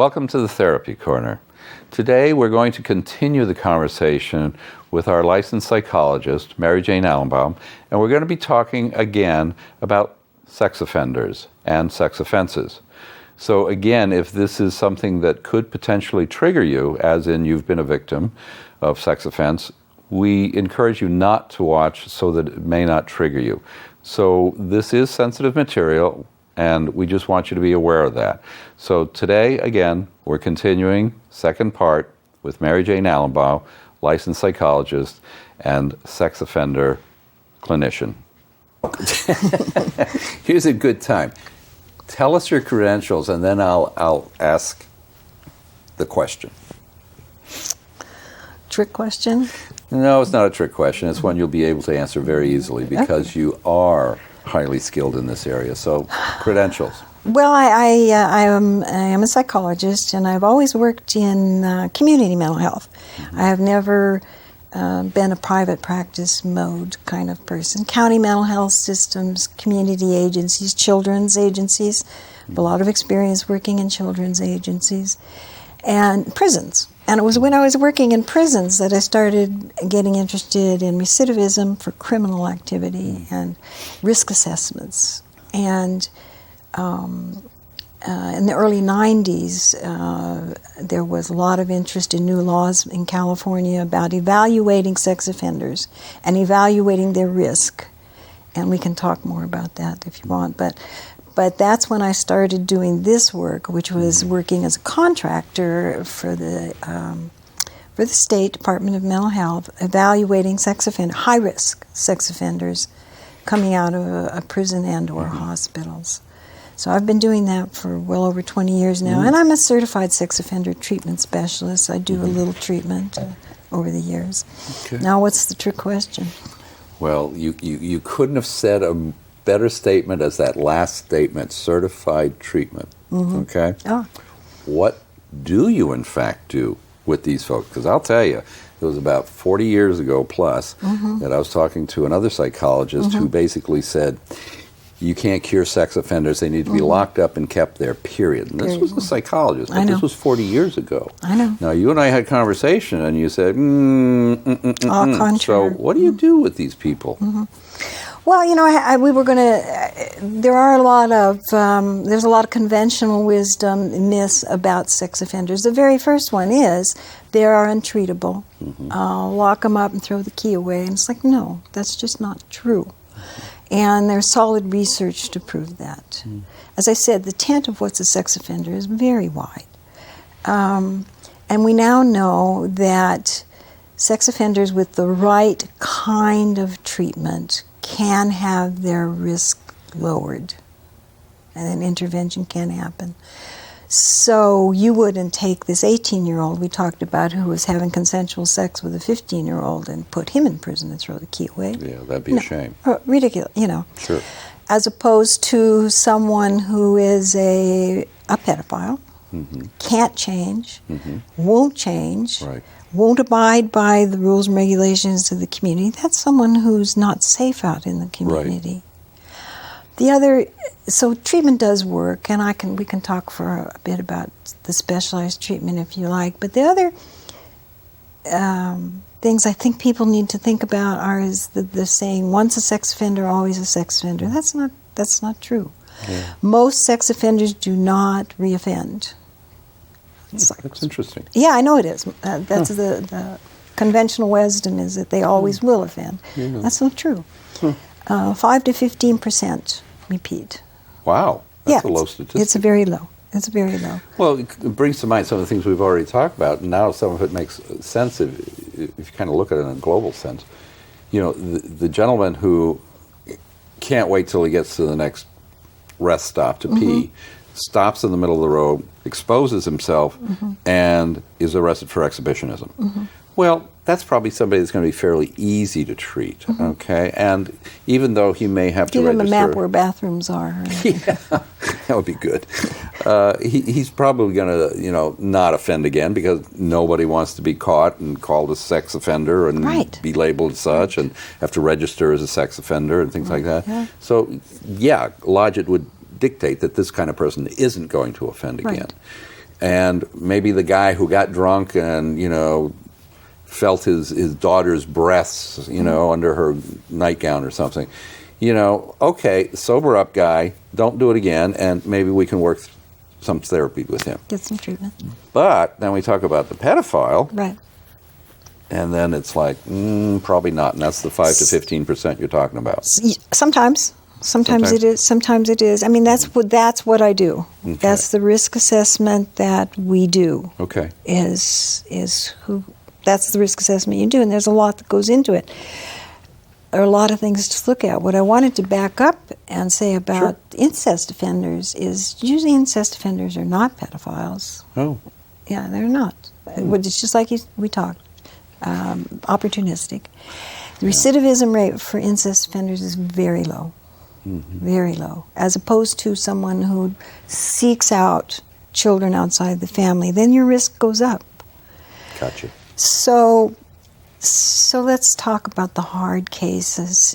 Welcome to the Therapy Corner. Today we're going to continue the conversation with our licensed psychologist, Mary Jane Alumbaugh, and we're going to be talking again about sex offenders and sex offenses. So again, if this is something that could potentially trigger you, as in you've been a victim of sex offense, we encourage you not to watch so that it may not trigger you. So this is sensitive material, and we just want you to be aware of that. So today, again, we're continuing second part with Mary Jane Alumbaugh, licensed psychologist and sex offender clinician. Here's a good time. Tell us your credentials, and then I'll ask the question. Trick question? No, it's not a trick question. It's one you'll be able to answer very easily because you are highly skilled in this area. So, credentials. Well, I am a psychologist, and I've always worked in community mental health. Mm-hmm. I have never been a private practice mode kind of person. County mental health systems, community agencies, children's agencies. I have a lot of experience working in children's agencies, and prisons. And it was when I was working in prisons that I started getting interested in recidivism for criminal activity and risk assessments. And in the early 90s, there was a lot of interest in new laws in California about evaluating sex offenders and evaluating their risk. And we can talk more about that if you want. But that's when I started doing this work, which was working as a contractor for the State Department of Mental Health, evaluating high-risk sex offenders coming out of a prison and or hospitals. So I've been doing that for well over 20 years now, and I'm a certified sex offender treatment specialist. I do a little treatment over the years. Okay. Now, what's the trick question? Well, you couldn't have said a better statement as that last statement, certified treatment. Okay? Oh. What do you in fact do with these folks? Because I'll tell you, it was about 40 years ago plus that I was talking to another psychologist who basically said, you can't cure sex offenders, they need to be locked up and kept there, period. And this was a psychologist, but this was 40 years ago. I know. Now, you and I had a conversation, and you said, contrary. So what do you do with these people? Well, you know, we were going to. There's a lot of conventional wisdom and myths about sex offenders. The very first one is they are untreatable. Lock them up and throw the key away. And it's like, no, that's just not true. And there's solid research to prove that. As I said, the tent of what's a sex offender is very wide. And we now know that sex offenders with the right kind of treatment can have their risk lowered, and an intervention can happen. So you wouldn't take this 18-year-old we talked about who was having consensual sex with a 15-year-old and put him in prison and throw the key away. Yeah, that'd be a shame. Ridiculous, you know. Sure. As opposed to someone who is a pedophile, can't change, won't change, won't abide by the rules and regulations of the community. That's someone who's not safe out in the community. So treatment does work, and we can talk for a bit about the specialized treatment if you like. But the other things I think people need to think about is the saying, once a sex offender, always a sex offender. That's not true. Yeah. Most sex offenders do not reoffend. That's interesting. Yeah, I know it is. That's the conventional wisdom is that they always will offend. Yeah. That's not true. 5 to 15% repeat. Wow, that's a low statistic. It's very low. It's very low. Well, it brings to mind some of the things we've already talked about, and now some of it makes sense if you kind of look at it in a global sense. You know, the gentleman who can't wait till he gets to the next rest stop to pee, stops in the middle of the road, exposes himself, and is arrested for exhibitionism. Well, that's probably somebody that's going to be fairly easy to treat, okay? And even though he may have to register... Give him a map where bathrooms are. Yeah, that would be good. He's probably going to, not offend again because nobody wants to be caught and called a sex offender and be labeled as such and have to register as a sex offender and things like that. Yeah. So, yeah, logic would dictate that this kind of person isn't going to offend again. and maybe the guy who got drunk and, felt his daughter's breaths, under her nightgown or something. Okay, sober up, guy, don't do it again, and maybe we can work some therapy with him. Get some treatment. But then we talk about the pedophile. Right. And then it's like, probably not. And that's the 5 to 15% you're talking about. Sometimes it is. Sometimes it is. I mean, that's what I do. Okay. That's the risk assessment that we do. Okay. That's the risk assessment you do, and there's a lot that goes into it. There are a lot of things to look at. What I wanted to back up and say about incest offenders is usually incest offenders are not pedophiles. Oh. Yeah, they're not. It's just like we talked. Opportunistic. The recidivism rate for incest offenders is very low, very low, as opposed to someone who seeks out children outside the family. Then your risk goes up. Gotcha. So let's talk about the hard cases.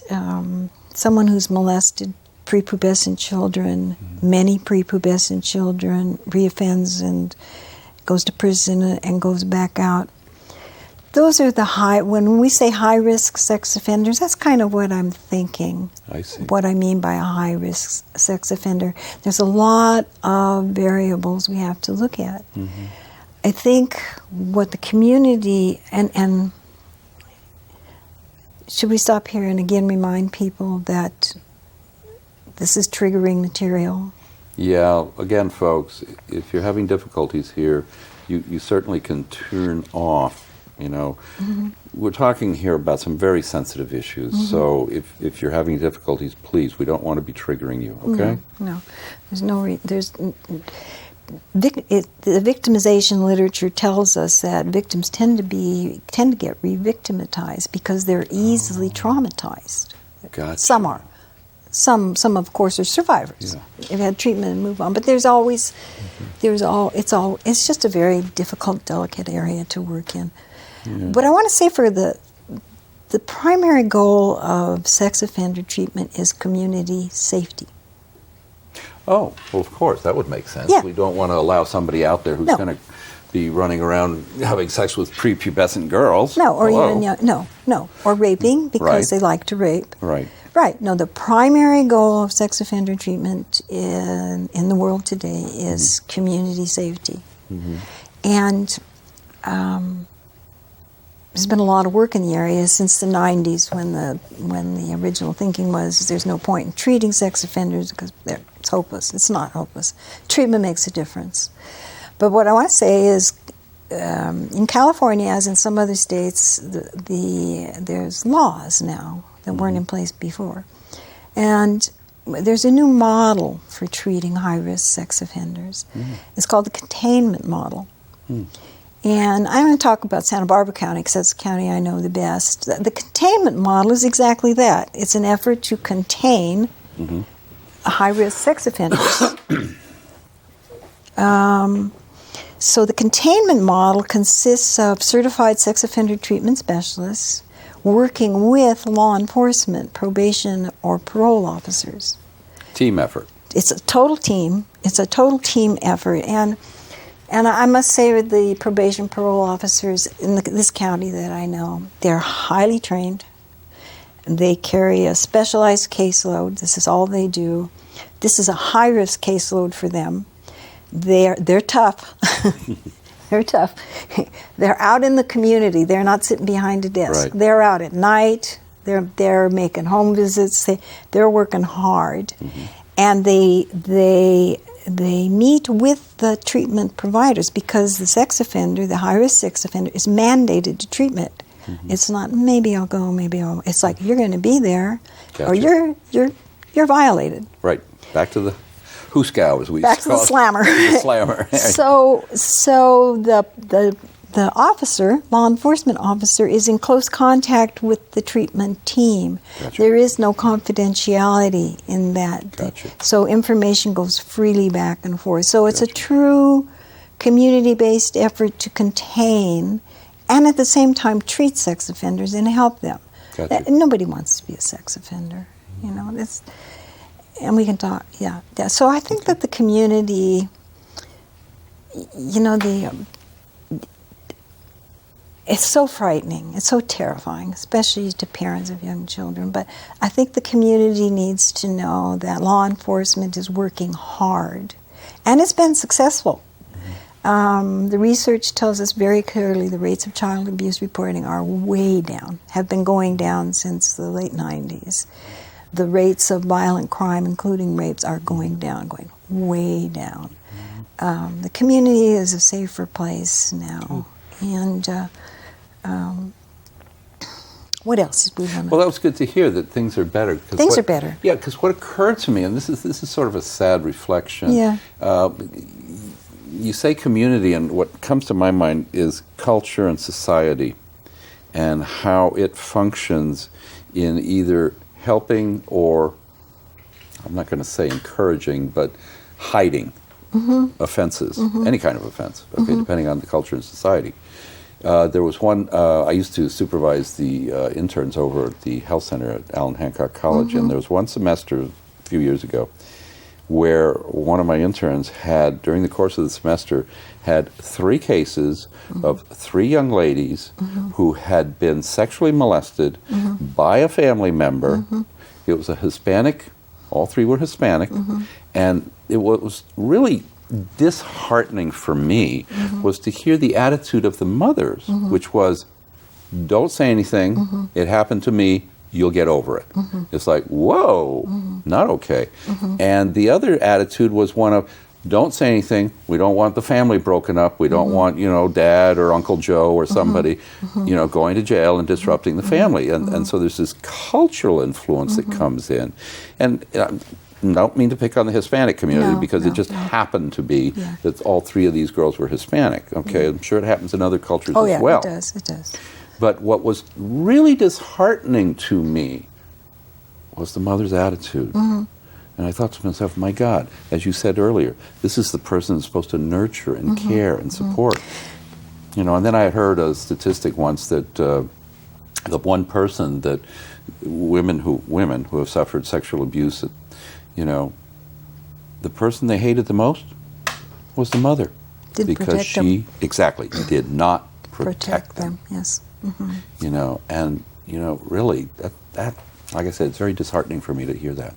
Someone who's molested prepubescent children, many prepubescent children, reoffends and goes to prison and goes back out. Those are when we say high-risk sex offenders, that's kind of what I'm thinking. I see. What I mean by a high-risk sex offender. There's a lot of variables we have to look at. Mm-hmm. I think what the community, and should we stop here and again remind people that this is triggering material? Yeah, again, folks, if you're having difficulties here, you certainly can turn off. We're talking here about some very sensitive issues. Mm-hmm. So if you're having difficulties, please, we don't want to be triggering you. Okay? No. There's no. The victimization literature tells us that victims tend to get re-victimized because they're easily traumatized. Gotcha. Some are. Some of course are survivors. Yeah. They've had treatment and move on. But it's just a very difficult, delicate area to work in. Yeah. But I want to say for the primary goal of sex offender treatment is community safety. Oh, well, of course, that would make sense. Yeah. We don't want to allow somebody out there who's going to be running around having sex with prepubescent girls. No, or or raping because they like to rape. Right. Right. No, the primary goal of sex offender treatment in the world today is community safety. Mm-hmm. And there's been a lot of work in the area since the 90s when the original thinking was there's no point in treating sex offenders because it's hopeless. It's not hopeless. Treatment makes a difference. But what I want to say is in California, as in some other states, there's laws now that weren't in place before. And there's a new model for treating high-risk sex offenders. Mm. It's called the Containment Model. Mm. And I'm going to talk about Santa Barbara County because that's the county I know the best. The Containment Model is exactly that. It's an effort to contain high-risk sex offenders. So the Containment Model consists of certified sex offender treatment specialists working with law enforcement, probation, or parole officers. Team effort. It's a total team. It's a total team effort. And I must say with the probation parole officers in this county that I know, they're highly trained. They carry a specialized caseload. This is all they do. This is a high-risk caseload for them. They're tough. They're tough. They're out in the community. They're not sitting behind a desk. Right. They're out at night. They're making home visits. They're working hard, and they meet with the treatment providers because the sex offender, the high-risk sex offender, is mandated to treatment. It's not maybe I'll go, maybe I'll. It's like you're going to be there, or you're violated. Right. Back to the Hooskow, as we back to the slammer. The slammer. So the officer, law enforcement officer, is in close contact with the treatment team. Gotcha. There is no confidentiality in that. Gotcha. So information goes freely back and forth. So it's a true community-based effort to contain and at the same time treat sex offenders and help them. Gotcha. Nobody wants to be a sex offender, you know. And we can talk, So I think that the community you know, it's so frightening. It's so terrifying, especially to parents of young children. But I think the community needs to know that law enforcement is working hard, and it's been successful. The research tells us very clearly the rates of child abuse reporting are way down, have been going down since the late 90s. The rates of violent crime, including rapes, are going down, going way down. The community is a safer place now. And what else did we want to... Well, that was good to hear that things are better. Things are better. Yeah, because what occurred to me, and this is sort of a sad reflection. Yeah. You say community, and what comes to my mind is culture and society, and how it functions in either helping or, I'm not going to say encouraging, but hiding offenses, any kind of offense, okay, depending on the culture and society. There was one, I used to supervise the interns over at the health center at Allen Hancock College, and there was one semester a few years ago where one of my interns had, during the course of the semester, had 3 cases of 3 young ladies who had been sexually molested by a family member. It was a Hispanic, all 3 were Hispanic, and it was really disheartening for me was to hear the attitude of the mothers, which was, don't say anything, it happened to me, you'll get over it. It's like, whoa, not okay. And the other attitude was one of, don't say anything, we don't want the family broken up, we don't want, you know, Dad or Uncle Joe or somebody, you know, going to jail and disrupting the family. And so there's this cultural influence that comes in. And I don't mean to pick on the Hispanic community because it just happened to be that all 3 of these girls were Hispanic. Okay, I'm sure it happens in other cultures as well. Oh yeah, it does. But what was really disheartening to me was the mother's attitude. And I thought to myself, my God, as you said earlier, this is the person that's supposed to nurture and care and support. You know, and then I heard a statistic once that the one person that women who have suffered sexual abuse, you know, the person they hated the most was the mother. Because she did not protect them. Yes. You know, and, you know, really, that, like I said, it's very disheartening for me to hear that.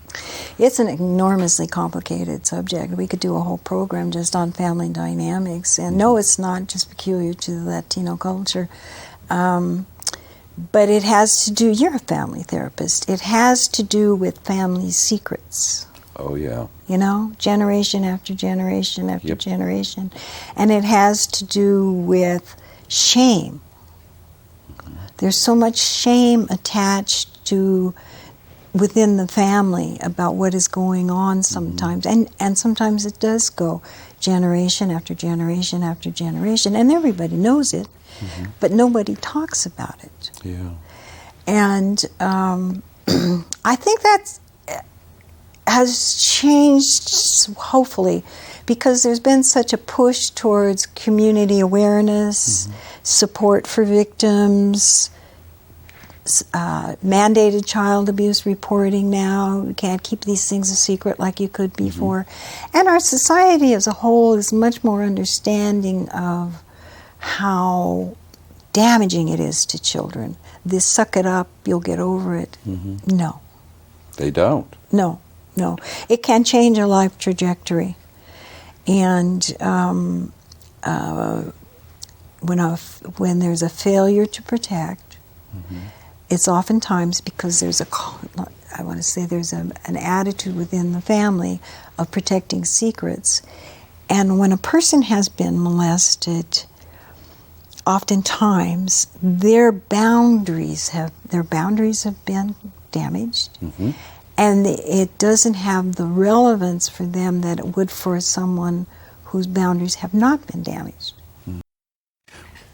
It's an enormously complicated subject. We could do a whole program just on family dynamics. And no, it's not just peculiar to the Latino culture. But it has to do, you're a family therapist, it has to do with family secrets. Oh, yeah. You know, generation after generation after generation. And it has to do with shame. There's so much shame attached to within the family about what is going on sometimes. And sometimes it does go generation after generation after generation. And everybody knows it, but nobody talks about it. Yeah. And I think that has changed, hopefully, because there's been such a push towards community awareness, support for victims, mandated child abuse reporting now. You can't keep these things a secret like you could before. And our society as a whole is much more understanding of how damaging it is to children. This suck it up, you'll get over it. No. They don't. No. It can change a life trajectory. And when there's a failure to protect, it's oftentimes because there's there's an attitude within the family of protecting secrets. And when a person has been molested, oftentimes their boundaries have been damaged. And it doesn't have the relevance for them that it would for someone whose boundaries have not been damaged.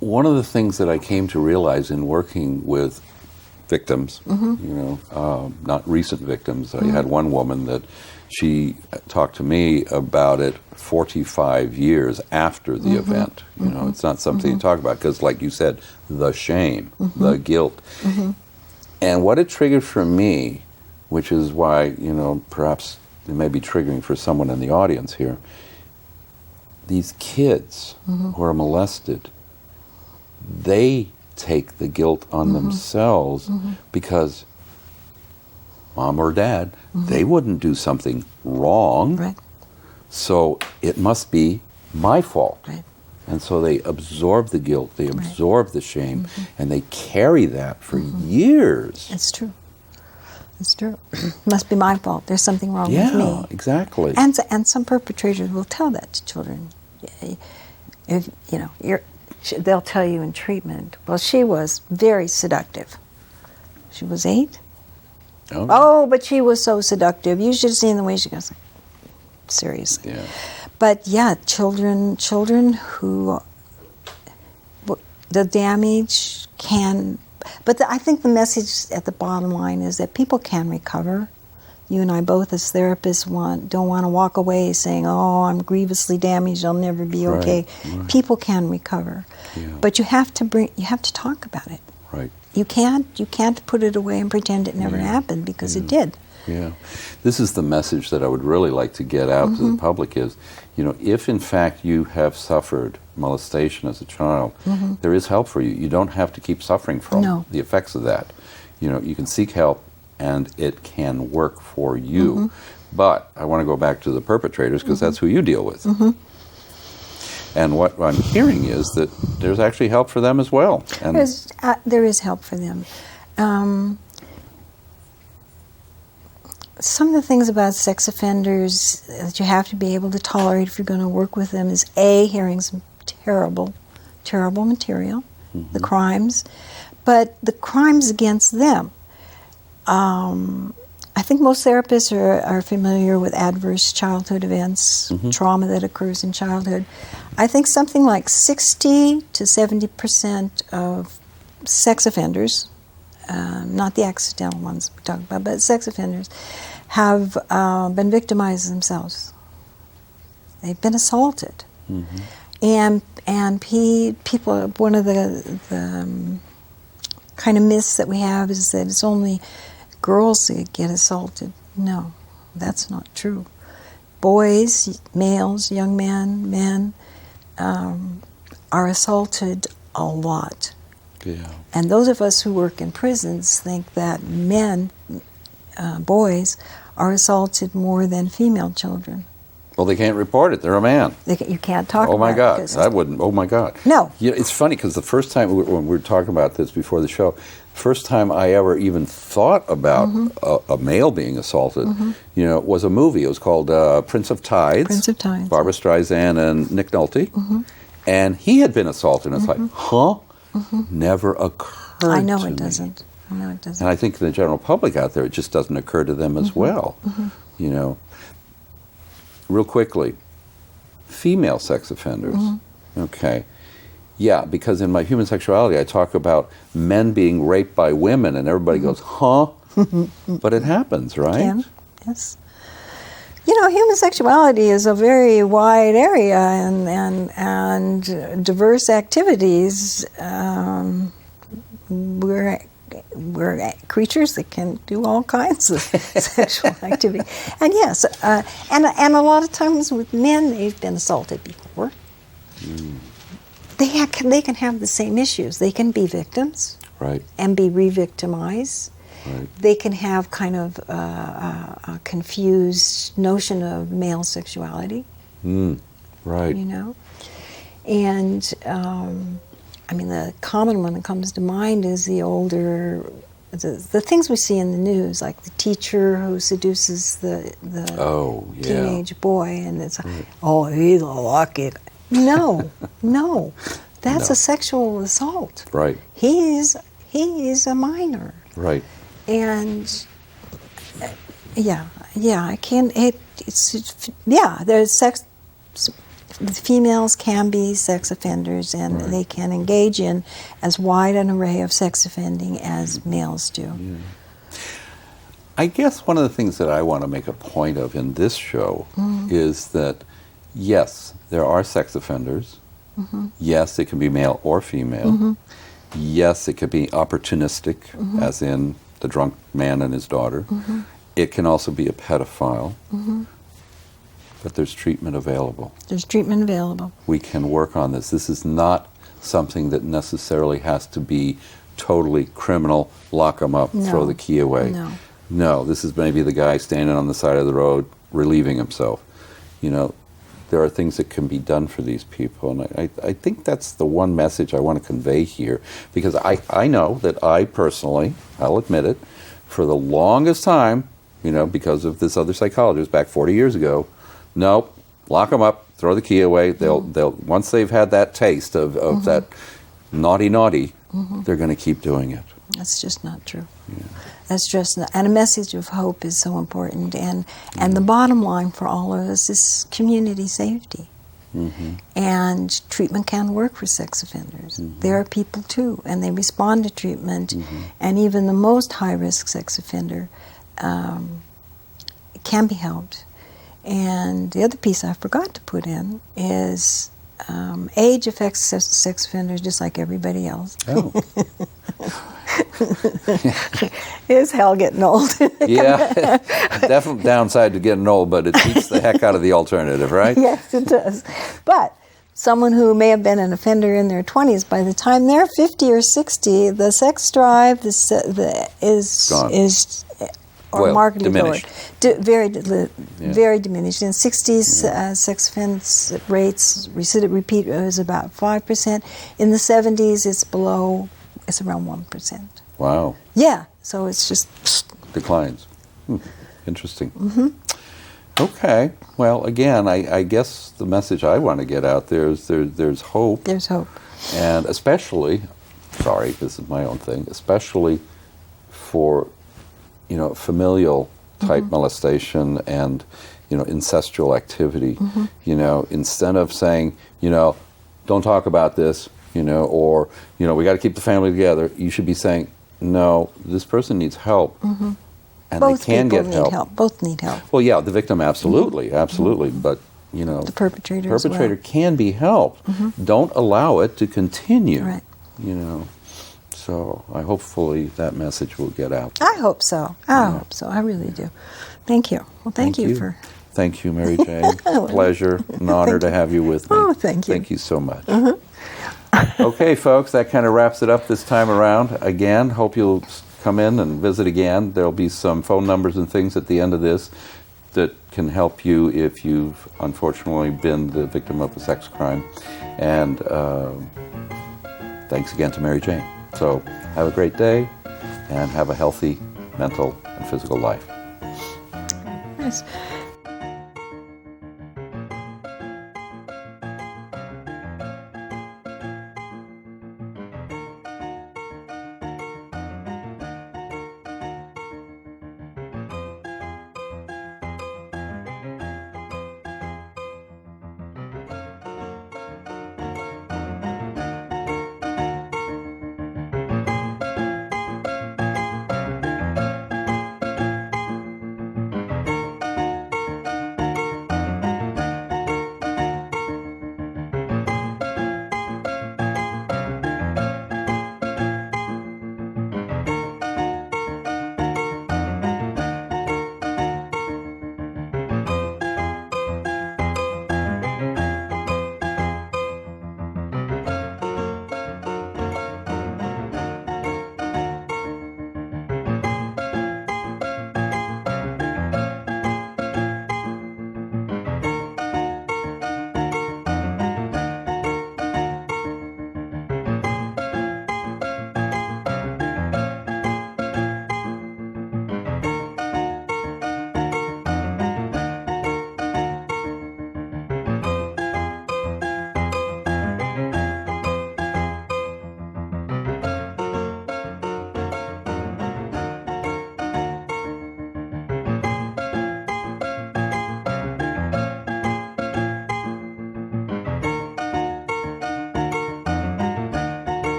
One of the things that I came to realize in working with victims, you know, not recent victims, I had one woman that she talked to me about it 45 years after the event. You know, it's not something to talk about because, like you said, the shame, the guilt. And what it triggered for me, which is why, you know, perhaps it may be triggering for someone in the audience here, these kids who are molested, they take the guilt on themselves because mom or dad, they wouldn't do something wrong. Right. So it must be my fault. Right. And so they absorb the guilt, they absorb the shame, and they carry that for years. It's true. It's true. Must be my fault. There's something wrong with me. Yeah, exactly. And some perpetrators will tell that to children. If they'll tell you in treatment, well, she was very seductive. She was 8. Oh, but she was so seductive. You should have seen the way she goes. Seriously. Yeah. But yeah, children who the damage can. But I think the message at the bottom line is that people can recover. You and I both, as therapists, don't want to walk away saying, "Oh, I'm grievously damaged. I'll never be okay." Right. People can recover, but you have to talk about it. Right. You can't put it away and pretend it never happened, because it did. Yeah. This is the message that I would really like to get out to the public is, if in fact you have suffered molestation as a child, there is help for you. You don't have to keep suffering from the effects of that. You can seek help and it can work for you. But I want to go back to the perpetrators because that's who you deal with. And what I'm hearing is that there's actually help for them as well. And there is help for them. Some of the things about sex offenders that you have to be able to tolerate if you're going to work with them is hearing some terrible, terrible material, the crimes, but the crimes against them. I think most therapists are familiar with adverse childhood events, trauma that occurs in childhood. I think something like 60 to 70% of sex offenders, not the accidental ones we're talking about, but sex offenders, have been victimized themselves. They've been assaulted. And people, one of the kind of myths that we have is that it's only girls that get assaulted. No, that's not true. Boys, males, young men are assaulted a lot. Yeah. And those of us who work in prisons think that men, boys, are assaulted more than female children. Well, they can't report it. They're a man. You can't talk about it. Oh, my God. I wouldn't. Oh, my God. No. It's funny because the first time when we were talking about this before the show, first time I ever even thought about a male being assaulted, was a movie. It was called Prince of Tides. Prince of Tides. Barbara Streisand and Nick Nolte. And he had been assaulted. And it's like, huh? Never occurred to me. I know it doesn't. And I think the general public out there, it just doesn't occur to them as well. Real quickly, female sex offenders. Okay. Yeah, because in my human sexuality, I talk about men being raped by women, and everybody goes, huh? But it happens, right? Can. Yes. Human sexuality is a very wide area, and diverse activities. We're creatures that can do all kinds of sexual activity. And yes, and a lot of times with men, they've been assaulted before. They can have the same issues. They can be victims, right, and be re-victimized. Right. They can have kind of a confused notion of male sexuality. Right. And the common one that comes to mind is the things we see in the news, like the teacher who seduces the teenage boy, and it's like, oh, he's a lucky. No, that's a sexual assault. Right. He's a minor. Right. And I can't. There's sex. The females can be sex offenders, and they can engage in as wide an array of sex offending as males do. Yeah. I guess one of the things that I want to make a point of in this show is that, yes, there are sex offenders. Yes, it can be male or female. Yes, it can be opportunistic, as in the drunk man and his daughter. It can also be a pedophile. But there's treatment available. There's treatment available. We can work on this. This is not something that necessarily has to be totally criminal, lock them up, No. throw the key away. No. No, this is maybe the guy standing on the side of the road relieving himself. You know, there are things that can be done for these people. And I think that's the one message I want to convey here. Because I know that I personally, I'll admit it, for the longest time, you know, because of this other psychologist back 40 years ago, nope, lock them up, throw the key away. They'll once they've had that taste of that naughty, they're going to keep doing it. That's just not true. Yeah. That's just not, and a message of hope is so important. And the bottom line for all of us is community safety. And treatment can work for sex offenders. There are people too, and they respond to treatment. And even the most high-risk sex offender can be helped. And the other piece I forgot to put in is age affects sex offenders just like everybody else. Oh. Is hell getting old? Yeah, definitely downside to getting old, but it beats the heck out of the alternative, right? Yes, it does. But someone who may have been an offender in their 20s, by the time they're 50 or 60, the sex drive is markedly diminished. lowered. Very diminished. In 60s, sex offense rates, repeat is about 5%. In the 70s, it's around 1%. Wow. Yeah, so it's just Declines. Interesting. Okay. Well, again, I guess the message I want to get out there is there's hope. There's hope. And especially, sorry, this is my own thing, especially for, you know, familial type molestation and, you know, incestual activity. You know, instead of saying, you know, don't talk about this, you know, or, you know, we got to keep the family together, you should be saying, no, this person needs help. And Both they can people get need help. help. Both need help. Well, yeah, the victim, absolutely, but, you know, The perpetrator as well. can be helped. Don't allow it to continue. Right. You know, so hopefully that message will get out. I hope so. I hope so. I really do. Thank you. Well, thank you for... Thank you, Mary Jane. Pleasure, an honor to have you with me. Oh, thank you. Thank you so much. Okay, folks, that kind of wraps it up this time around. Again, hope you'll come in and visit again. There'll be some phone numbers and things at the end of this that can help you if you've unfortunately been the victim of a sex crime. And thanks again to Mary Jane. So have a great day and have a healthy mental and physical life. Yes.